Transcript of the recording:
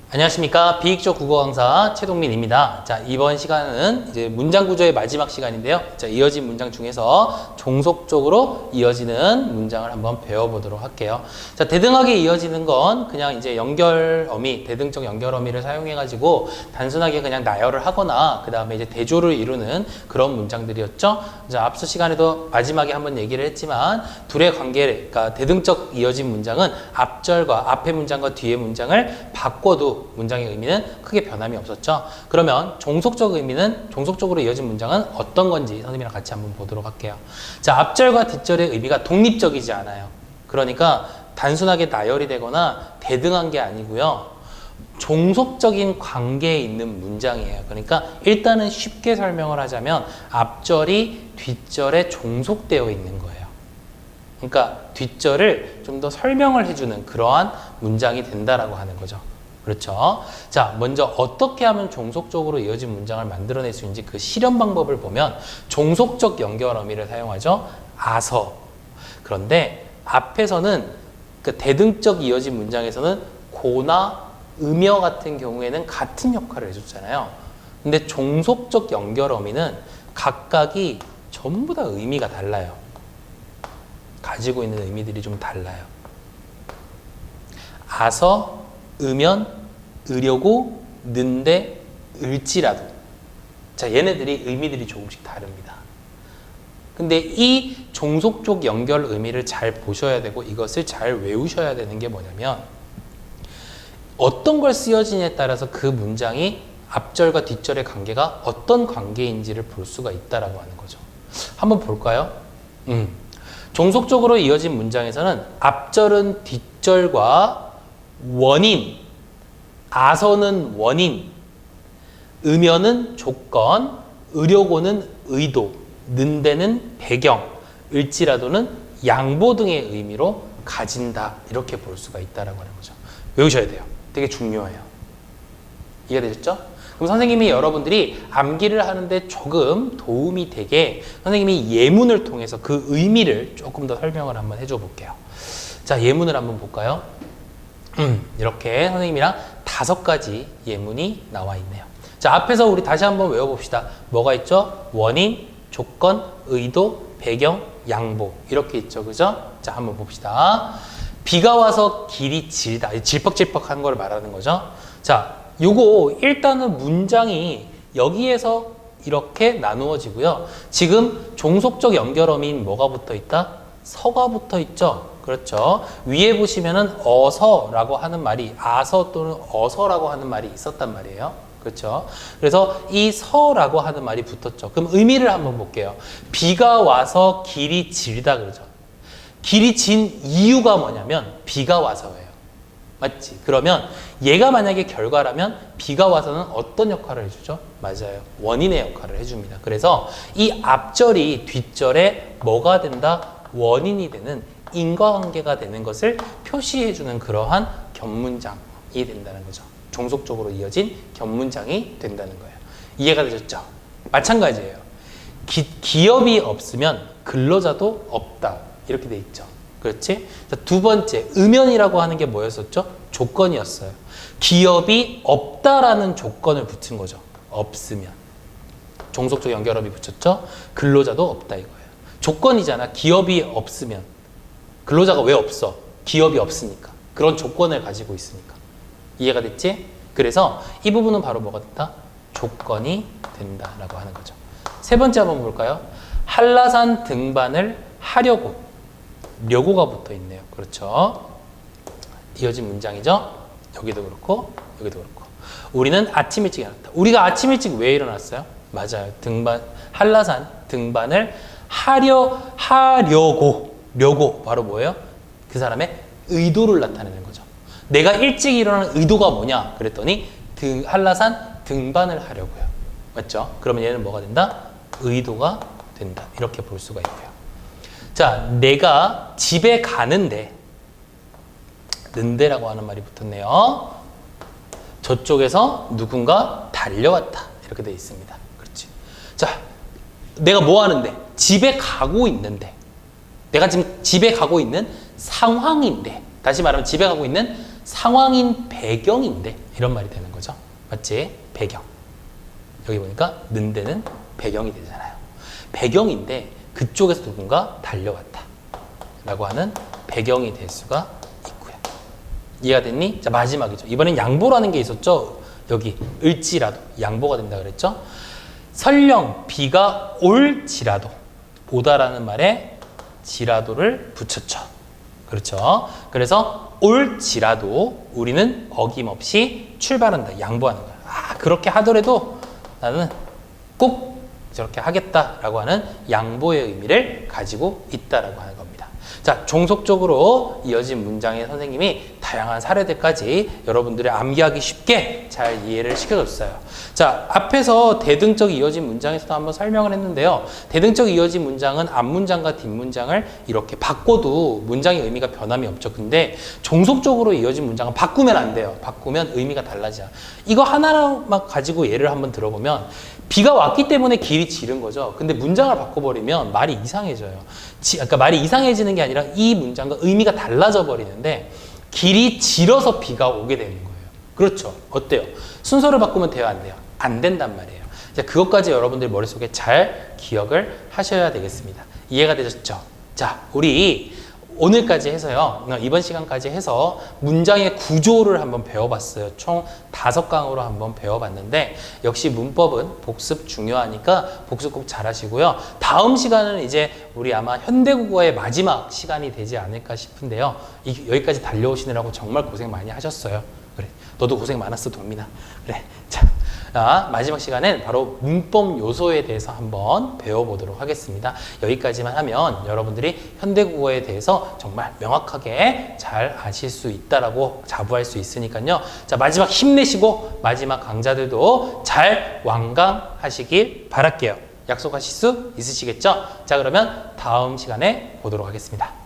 안녕하십니까. 비익적 국어 강사 최동민입니다. 자, 이번 시간은 이제 문장 구조의 마지막 시간인데요. 자, 이어진 문장 중에서 종속적으로 이어지는 문장을 한번 배워보도록 할게요. 자, 대등하게 이어지는 건 그냥 이제 연결어미, 대등적 연결어미를 사용해가지고 단순하게 그냥 나열을 하거나 그 다음에 이제 대조를 이루는 그런 문장들이었죠. 자, 앞서 시간에도 마지막에 한번 얘기를 했지만 둘의 관계, 그러니까 대등적 이어진 문장은 앞절과 앞의 문장과 뒤의 문장을 바꿔도 문장의 의미는 크게 변함이 없었죠. 그러면 종속적 의미는, 종속적으로 이어진 문장은 어떤 건지 선생님이랑 같이 한번 보도록 할게요. 자, 앞절과 뒷절의 의미가 독립적이지 않아요. 그러니까 단순하게 나열이 되거나 대등한 게 아니고요. 종속적인 관계에 있는 문장이에요. 그러니까 일단은 쉽게 설명을 하자면 앞절이 뒷절에 종속되어 있는 거예요. 그러니까 뒷절을 좀 더 설명을 해주는 그러한 문장이 된다라고 하는 거죠. 그렇죠. 자, 먼저 어떻게 하면 종속적으로 이어진 문장을 만들어낼 수 있는지 그 실현 방법을 보면 종속적 연결 어미를 사용하죠. 아서. 그런데 앞에서는 그 대등적 이어진 문장에서는 고나 음여 같은 경우에는 같은 역할을 해줬잖아요. 근데 종속적 연결 어미는 각각이 전부 다 의미가 달라요. 가지고 있는 의미들이 좀 달라요. 아서, 으면, 으려고, 는데, 을지라도. 자, 얘네들이 의미들이 조금씩 다릅니다. 근데 이 종속적 연결 의미를 잘 보셔야 되고 이것을 잘 외우셔야 되는 게 뭐냐면 어떤 걸 쓰여지냐에 따라서 그 문장이 앞절과 뒷절의 관계가 어떤 관계인지를 볼 수가 있다라고 하는 거죠. 한번 볼까요? 종속적으로 이어진 문장에서는 앞절은 뒷절과 원인, 아서는 원인, 음여는 조건, 으려고는 의도, 는데는 배경, 을지라도는 양보 등의 의미로 가진다. 이렇게 볼 수가 있다라고 하는 거죠. 외우셔야 돼요. 되게 중요해요. 이해되셨죠? 그럼 선생님이 여러분들이 암기를 하는데 조금 도움이 되게 선생님이 예문을 통해서 그 의미를 조금 더 설명을 한번 해줘 볼게요. 자, 예문을 한번 볼까요? 이렇게 선생님이랑 5가지 예문이 나와 있네요. 자, 앞에서 우리 다시 한번 외워봅시다. 뭐가 있죠? 원인, 조건, 의도, 배경, 양보. 이렇게 있죠. 그죠? 자, 한번 봅시다. 비가 와서 길이 질다. 질퍽질퍽한 걸 말하는 거죠. 자, 요거 일단은 문장이 여기에서 이렇게 나누어지고요. 지금 종속적 연결어미인 뭐가 붙어 있다? 서가 붙어 있죠. 그렇죠. 위에 보시면은 어서라고 하는 말이 아서 또는 어서라고 하는 말이 있었단 말이에요. 그렇죠. 그래서 이 서라고 하는 말이 붙었죠. 그럼 의미를 한번 볼게요. 비가 와서 길이 질다 그러죠. 길이 진 이유가 뭐냐면 비가 와서예요. 맞지? 그러면 얘가 만약에 결과라면 비가 와서는 어떤 역할을 해주죠? 맞아요. 원인의 역할을 해줍니다. 그래서 이 앞절이 뒷절에 뭐가 된다? 원인이 되는 인과관계가 되는 것을 표시해주는 그러한 겹문장이 된다는 거죠. 종속적으로 이어진 겹문장이 된다는 거예요. 이해가 되셨죠? 마찬가지예요. 기업이 없으면 근로자도 없다. 이렇게 돼 있죠. 그렇지? 자, 두 번째, 음연이라고 하는 게 뭐였었죠? 조건이었어요. 기업이 없다라는 조건을 붙인 거죠. 없으면. 종속적 연결어미 붙였죠? 근로자도 없다 이거예요. 조건이잖아. 기업이 없으면. 근로자가 왜 없어? 기업이 없으니까. 그런 조건을 가지고 있으니까. 이해가 됐지? 그래서 이 부분은 바로 뭐가 된다? 조건이 된다라고 하는 거죠. 세 번째 한번 볼까요? 한라산 등반을 하려고. 려고가 붙어 있네요. 그렇죠? 이어진 문장이죠? 여기도 그렇고 여기도 그렇고. 우리는 아침 일찍 일어났다. 우리가 아침 일찍 왜 일어났어요? 맞아요. 한라산 등반을 하려고. 려고 바로 뭐예요? 그 사람의 의도를 나타내는 거죠. 내가 일찍 일어나는 의도가 뭐냐? 그랬더니 한라산 등반을 하려고요. 맞죠? 그러면 얘는 뭐가 된다? 의도가 된다. 이렇게 볼 수가 있고요. 자, 내가 집에 가는데 는데라고 하는 말이 붙었네요. 저쪽에서 누군가 달려왔다. 이렇게 되어 있습니다. 그렇지. 자, 내가 뭐 하는데? 집에 가고 있는데. 내가 지금 집에 가고 있는 상황인데, 다시 말하면 집에 가고 있는 상황인 배경인데 이런 말이 되는 거죠. 맞지? 배경. 여기 보니까 는데는 배경이 되잖아요. 배경인데 그쪽에서 누군가 달려왔다 라고 하는 배경이 될 수가 있고요. 이해가 됐니? 자, 마지막이죠. 이번엔 양보라는 게 있었죠. 여기 을지라도 양보가 된다 그랬죠. 설령 비가 올지라도, 오다라는 말에 지라도를 붙였죠. 그렇죠. 그래서 올지라도 우리는 어김없이 출발한다, 양보하는 거야. 아, 그렇게 하더라도 나는 꼭 저렇게 하겠다라고 하는 양보의 의미를 가지고 있다라고 하는 겁니다. 자, 종속적으로 이어진 문장의 선생님이 다양한 사례들까지 여러분들이 암기하기 쉽게 잘 이해를 시켜줬어요. 자, 앞에서 대등적 이어진 문장에서도 한번 설명을 했는데요. 대등적 이어진 문장은 앞문장과 뒷문장을 이렇게 바꿔도 문장의 의미가 변함이 없죠. 근데 종속적으로 이어진 문장은 바꾸면 안 돼요. 바꾸면 의미가 달라져. 이거 하나만 가지고 예를 한번 들어보면 비가 왔기 때문에 길이 지른 거죠. 근데 문장을 바꿔버리면 말이 이상해져요. 그러니까 말이 이상해지는 게 아니라 이 문장과 의미가 달라져 버리는데 길이 질어서 비가 오게 되는 거예요. 그렇죠. 어때요? 순서를 바꾸면 돼요, 안 돼요? 안 된단 말이에요. 자, 그것까지 여러분들 머릿속에 잘 기억을 하셔야 되겠습니다. 이해가 되셨죠? 자, 우리 오늘까지 해서요, 이번 시간까지 해서 문장의 구조를 한번 배워봤어요. 총 5강으로 한번 배워봤는데 역시 문법은 복습 중요하니까 복습 꼭 잘하시고요. 다음 시간은 이제 우리 아마 현대국어의 마지막 시간이 되지 않을까 싶은데요. 여기까지 달려오시느라고 정말 고생 많이 하셨어요. 그래, 너도 고생 많았어, 동민아. 그래, 자, 마지막 시간엔 바로 문법 요소에 대해서 한번 배워보도록 하겠습니다. 여기까지만 하면 여러분들이 현대국어에 대해서 정말 명확하게 잘 아실 수 있다라고 자부할 수 있으니까요. 자, 마지막 힘내시고 마지막 강좌들도 잘 완강하시길 바랄게요. 약속하실 수 있으시겠죠? 자, 그러면 다음 시간에 보도록 하겠습니다.